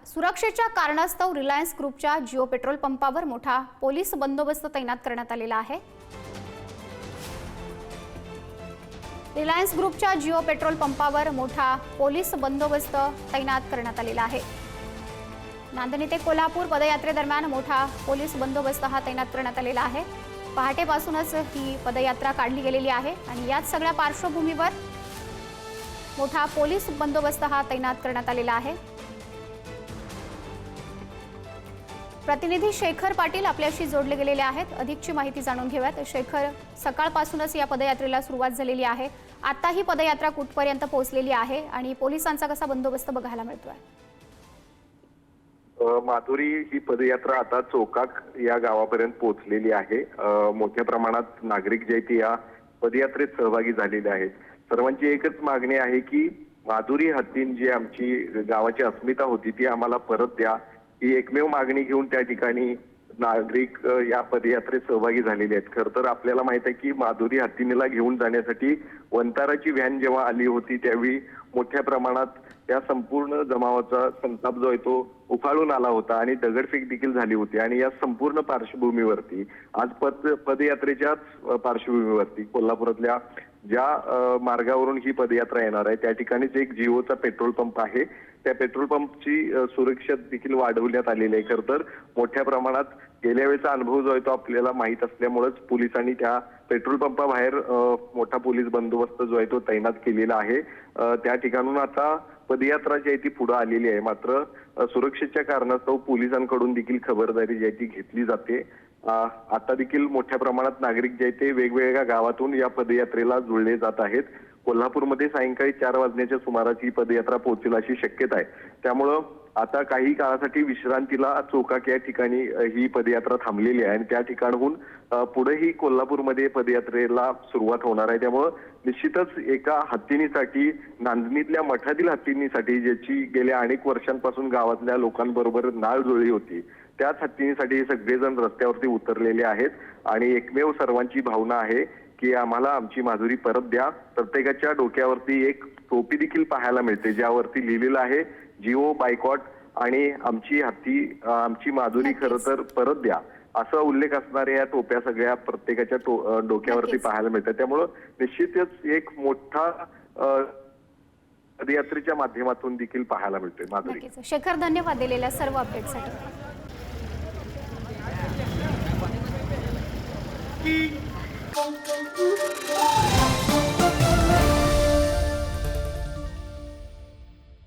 सुरक्षेच्या कारणास्तव रिलायन्स ग्रुपच्या जिओ पेट्रोल पंपावर मोठा पोलीस बंदोबस्त तैनात करण्यात आलेला आहे। रिलायन्स ग्रुपच्या जिओ पेट्रोल पंपावर मोठा पोलीस बंदोबस्त तैनात करण्यात आलेला आहे। नांदणी ते कोल्हापूर पदयात्रेदरम्यान मोठा पोलीस बंदोबस्त हा तैनात करण्यात आलेला आहे। पहाटेपासूनच ही पदयात्रा काढली गेलेली आहे आणि याच सगळ्या पार्श्वभूमीवर मोठा पोलीस बंदोबस्त हा तैनात करण्यात आलेला आहे। प्रतिनिधी शेखर पाटील आपल्याशी जोडले गेलेले आहेत। अधिकची माहिती जाणून घेऊयात। शेखर, सकाळपासूनच या पदयात्रेला सुरुवात झालेली आहे। आता ही पदयात्रा कुठपर्यंत पोहोचलेली आहे आणि पोलिसांचा कसा बंदोबस्त बघायला मिळतोय? माधुरी, ही पदयात्रा आता चोकाक या गावापर्यंत पोहोचलेली आहे। मोठ्या प्रमाणात नागरिक जे आहेत या पदयात्रेत सहभागी झालेले आहेत। सर्वांची एकच मागणी आहे की माधुरी हत्तीन जी आमची गावाची अस्मिता होती ती आम्हाला परत द्या, ही एकमेव मागणी घेऊन त्या ठिकाणी नागरिक या पदयात्रेत सहभागी झालेले आहेत। खरं तर आपल्याला माहित आहे की माधुरी हत्तीनीला घेऊन जाण्यासाठी वंताराची व्हॅन जेव्हा आली होती त्यावेळी मोठ्या प्रमाणात या संपूर्ण जमावाचा संताप जो आहे तो उफाळून आला होता आणि दगडफेक देखील झाली होती। आणि या संपूर्ण पार्श्वभूमीवरती आज पदयात्रेच्याच पार्श्वभूमीवरती कोल्हापुरातल्या ज्या मार्गावरून ही पदयात्रा येणार आहे त्या ठिकाणीच एक जिओचा पेट्रोल पंप आहे। त्या पेट्रोल पंपची सुरक्षा देखील वाढवण्यात आलेली आहे। खरं तर मोठ्या प्रमाणात गेल्या वेळेचा अनुभव जो आहे तो आपल्याला माहीत असल्यामुळेच पोलिसांनी त्या पेट्रोल पंपाबाहेर मोठा पोलीस बंदोबस्त जो आहे तो तैनात केलेला आहे। त्या ठिकाणून आता पदयात्रा जी आहे ती पुढे आलेली आहे। मात्र सुरक्षेच्या कारणास्तव पोलिसांकडून देखील खबरदारी जी आहे ती घेतली जाते। आता देखील मोठ्या प्रमाणात नागरिक जे आहेत ते वेगवेगळ्या गावातून या पदयात्रेला जुळले जात आहेत। कोल्हापूरमध्ये सायंकाळी 4 वाजण्याच्या सुमारास ही पदयात्रा पोहोचेल अशी शक्यता आहे। त्यामुळं आता काही काळासाठी विश्रांतीला चोकाक या ठिकाणी ही पदयात्रा थांबलेली आहे आणि त्या ठिकाणाहून पुढेही कोल्हापूरमध्ये पदयात्रेला सुरुवात होणार आहे। त्यामुळं निश्चितच एका हत्तीनीसाठी, नांदणीतल्या मठातील हत्तीनीसाठी ज्याची गेल्या अनेक वर्षांपासून गावातल्या लोकांबरोबर नाळ जुळली होती, त्याच हत्तीनीसाठी हे सगळेजण रस्त्यावरती उतरलेले आहेत आणि एकमेव सर्वांची भावना आहे की आम्हाला आमची माधुरी परत द्या। प्रत्येकाच्या डोक्यावरती एक टोपी देखील पाहायला मिळते ज्यावरती लिहिलेलं आहे जिओ बायकॉट आणि आमची हत्ती, आमची माधुरी खरं तर परत द्या, असा उल्लेख असणाऱ्या या टोप्या सगळ्या प्रत्येकाच्या डोक्यावरती पाहायला मिळतात। त्यामुळं निश्चितच एक मोठा पदयात्रेच्या माध्यमातून देखील पाहायला मिळतोय। माधुरी, शेखर, धन्यवाद दिलेल्या सर्व अपडेटसाठी। Thank you.